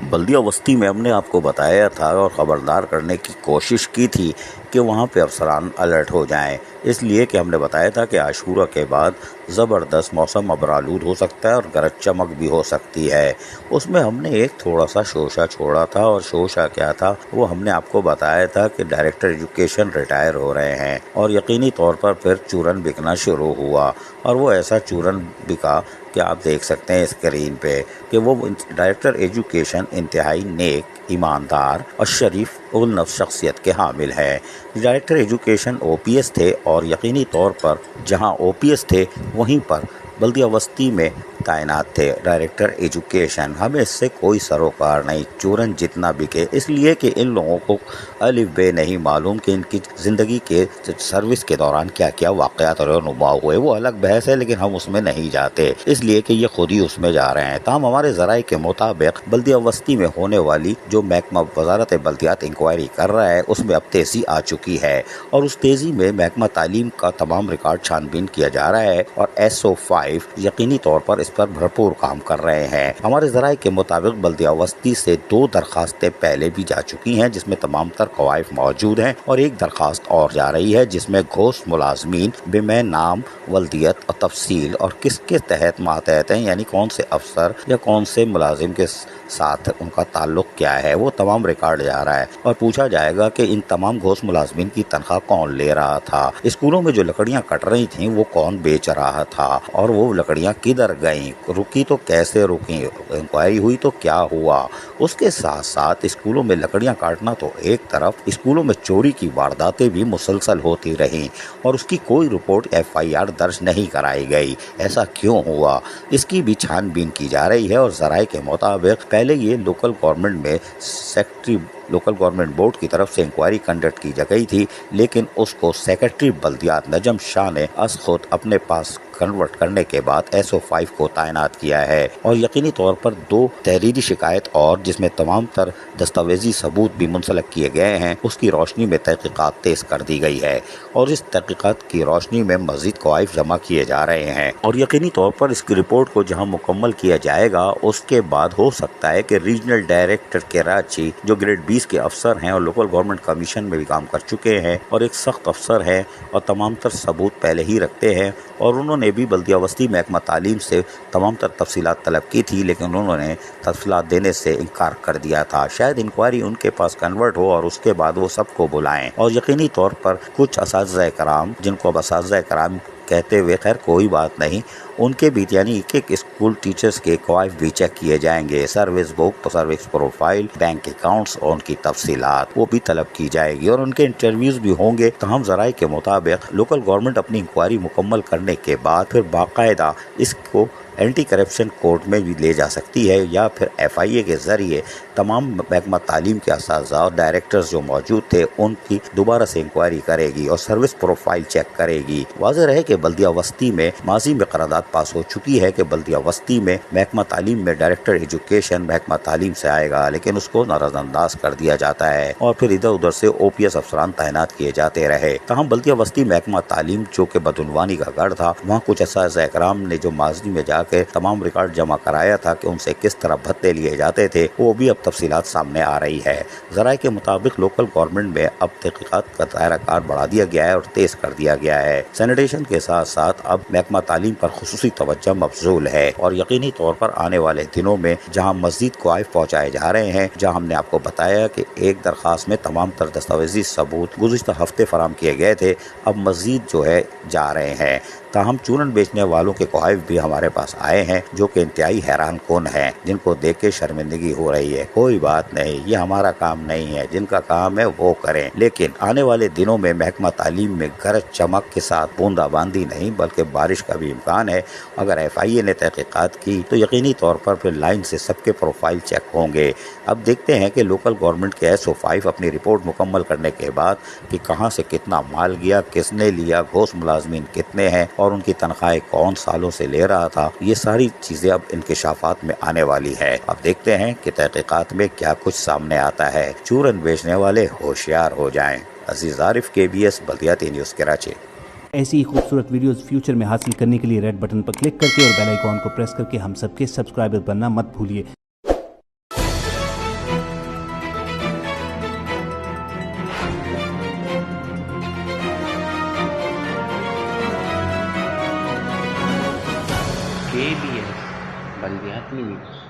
बल्दिया बस्ती में हमने आपको बताया था और ख़बरदार करने की कोशिश की थी कि वहाँ पे अफसरान अलर्ट हो जाएं, इसलिए कि हमने बताया था कि आशूरा के बाद ज़बरदस्त मौसम अबरालूद हो सकता है और गरज चमक भी हो सकती है। उसमें हमने एक थोड़ा सा शोशा छोड़ा था, और शोशा क्या था वो हमने आपको बताया था कि डायरेक्टर एजुकेशन रिटायर हो रहे हैं, और यकीनी तौर पर फिर चूरन बिकना शुरू हुआ। और वो ऐसा चूरन बिका कि आप देख सकते हैं स्क्रीन पे कि वो डायरेक्टर एजुकेशन इंतहाई नेक, ईमानदार और शरीफ उल नफ्स शख्सियत के हामिल हैं। डायरेक्टर एजुकेशन ओपीएस थे, और यकीनी तौर पर जहां ओपीएस थे वहीं पर बल्दिया बस्ती में तैनात थे डायरेक्टर एजुकेशन। हमें इससे कोई सरोकार नहीं, चूरन जितना बिके, इसलिए कि इन लोगों को अलिफ बे नहीं मालूम कि इनकी ज़िंदगी के सर्विस के दौरान क्या क्या वाक़यात और नुमा हुए। वो अलग बहस है, लेकिन हम उसमें नहीं जाते, इसलिए कि ये खुद ही उसमें जा रहे हैं। तमाम हमारे ज़राए के मुताबिक बल्दिया बस्ती में होने वाली जो महकमा वज़ारत बल्दियात इंक्वायरी कर रहा है उसमें अब तेज़ी आ चुकी है, और उस तेज़ी में महकमा तालीम का तमाम रिकॉर्ड छानबीन किया जा रहा है, और SO5 यकीनी तौर पर इस पर भरपूर काम कर रहे हैं। हमारे ज़राए के मुताबिक बल्दिया बस्ती से 2 दरखास्तें पहले भी जा चुकी हैं जिसमें तमाम तर कवायद मौजूद हैं, और एक दरखास्त और जा रही है जिसमें घोस्ट मुलाजमीन बिमे नाम, वल्दियत और तफसील और किसके तहत मातहत हैं, यानी कौन से अफसर या कौन से मुलाजिम के साथ उनका ताल्लुक क्या है, वो तमाम रिकॉर्ड जा रहा है। और पूछा जाएगा कि इन तमाम घोस्ट मुलाजमीन की तनख्वाह कौन ले रहा था, स्कूलों में जो लकड़ियाँ कट रही थीं वो कौन बेच रहा था, और वो लकड़ियाँ किधर गईं, रुकी तो कैसे रुकी, इंक्वायरी हुई तो क्या हुआ। उसके साथ साथ स्कूलों में लकड़ियाँ काटना तो एक तरफ, स्कूलों में चोरी की वारदातें भी मुसलसल होती रहीं, और उसकी कोई रिपोर्ट FIR दर्ज नहीं कराई गई। ऐसा क्यों हुआ, इसकी भी छानबीन की जा रही है। और ज़राए के मुताबिक पहले ये लोकल गवर्नमेंट में सेक्रेटरी लोकल गवर्नमेंट बोर्ड की तरफ से इंक्वायरी कंडक्ट की गई थी, लेकिन उसको सेक्रेटरी बल्दियात नजम शाह ने अस खुद अपने पास कन्वर्ट करने के बाद SO5 को तैनात किया है। और यकीनी तौर पर 2 तहरीरी शिकायत और जिसमें तमाम तर दस्तावेजी सबूत भी मुंसलक किए गए हैं, उसकी रोशनी में तहकीकात तेज़ कर दी गई है, और इस तहकीकात की रोशनी में मज़ीद कवायद जमा किए जा रहे हैं। और यकीनी तौर पर इसकी रिपोर्ट को जहां मुकम्मल किया जाएगा उसके बाद हो सकता है कि रीजनल डायरेक्टर कराची जो ग्रेड 20 के अफसर हैं और लोकल गवर्नमेंट कमीशन में भी काम कर चुके हैं और एक सख्त अफसर हैं और तमाम तर सबूत पहले ही रखते हैं, और उन्होंने भी बल्दिया बस्ती महकमा तालीम से तमाम तर तफसीलात तलब की थी, लेकिन उन्होंने तफसीलात देने से इनकार कर दिया था। शायद इंक्वायरी उनके पास कन्वर्ट हो और उसके बाद वो सबको बुलाएं, और यकीनी तौर पर कुछ असातिज़ा कराम, जिनको अब असातिज़ा कराम कहते हुए खैर कोई बात नहीं, उनके भी यानी एक स्कूल टीचर्स के कवायद भी चेक किए जाएंगे, service book, service profile, bank accounts और उनकी तफसीलात वो भी तलब की जाएगी, और उनके इंटरव्यूज़ भी होंगे। तमाम ज़राए के मुताबिक लोकल गवर्नमेंट अपनी इंक्वायरी मुकम्मल करने के बाद फिर बाकायदा इसको एंटी करप्शन कोर्ट में भी ले जा सकती है, या फिर FIA के ज़रिए तमाम महकमा तालीम के असातिज़ा और डायरेक्टर्स जो मौजूद थे उनकी दोबारा से इंक्वायरी करेगी और सर्विस प्रोफाइल चेक करेगी। वाज़ेह रहे कि बल्दिया बस्ती में माजी में करारदाद पास हो चुकी है कि बल्दिया बस्ती में महकमा तालीम में डायरेक्टर एजुकेशन महकमा तालीम से आएगा, लेकिन उसको नज़रअंदाज कर दिया जाता है और फिर इधर उधर से OPS अफसरान तैनात किए जाते रहे। तमाम बल्दिया बस्ती महकमा तालीम जो कि बदउनवानी का गढ़ था, वहाँ कुछ असातिज़ा कराम ने जो माजी में के तमाम रिकॉर्ड जमा कराया था कि उनसे किस तरह भत्ते लिए जाते थे, वो भी अब तफसीलात सामने आ रही है। ज़राए के मुताबिक लोकल गवर्नमेंट में अब तहकीकात का दायरा कार बढ़ा दिया गया है और तेज़ कर दिया गया है। सैनिटेशन के साथ साथ अब महकमा तालीम पर खुसूसी तवज्जो मबज़ूल है, और यकीनी तौर पर आने वाले दिनों में जहाँ मज़ीद कवायद पहुँचाए जा रहे हैं, जहाँ हमने आपको बताया कि एक दरख्वास्त में तमाम तर दस्तावेजी सबूत गुज़िश्ता हफ्ते फराम किए गए थे, अब मज़ीद जो है जा रहे हैं। ताहम चूरन बेचने वालों के कवायद भी हमारे पास आए हैं जो कि इंतहाई हैरान कुन हैं, जिनको देख के शर्मिंदगी हो रही है। कोई बात नहीं, ये हमारा काम नहीं है, जिनका काम है वो करें, लेकिन आने वाले दिनों में महकमा तालीम में गरज चमक के साथ बूंदाबांदी नहीं बल्कि बारिश का भी इम्कान है। अगर FIA ने तहकीकात की तो यकीनी तौर पर फिर लाइन से सबके प्रोफाइल चेक होंगे। अब देखते हैं कि लोकल गवर्नमेंट के SO5 अपनी रिपोर्ट मुकम्मल करने के बाद कि कहाँ से कितना माल गया, किसने लिया, घोस्ट मुलाजमीन कितने हैं और उनकी तनख्वाहें कौन सालों से ले रहा था, ये सारी चीज़ें अब इंकशाफात में आने वाली है। अब देखते हैं कि तहकीकात में क्या कुछ सामने आता है। चूरन बेचने वाले होशियार हो जाएं। अजीज आरिफ, KBS बल्दिया न्यूज़ कराची। ऐसी ही खूबसूरत वीडियोस फ्यूचर में हासिल करने के लिए रेड बटन पर क्लिक करके और बेल आइकॉन को प्रेस करके हम सबके सब्सक्राइबर बनना मत भूलिए। KBS بلدیاتی نیوز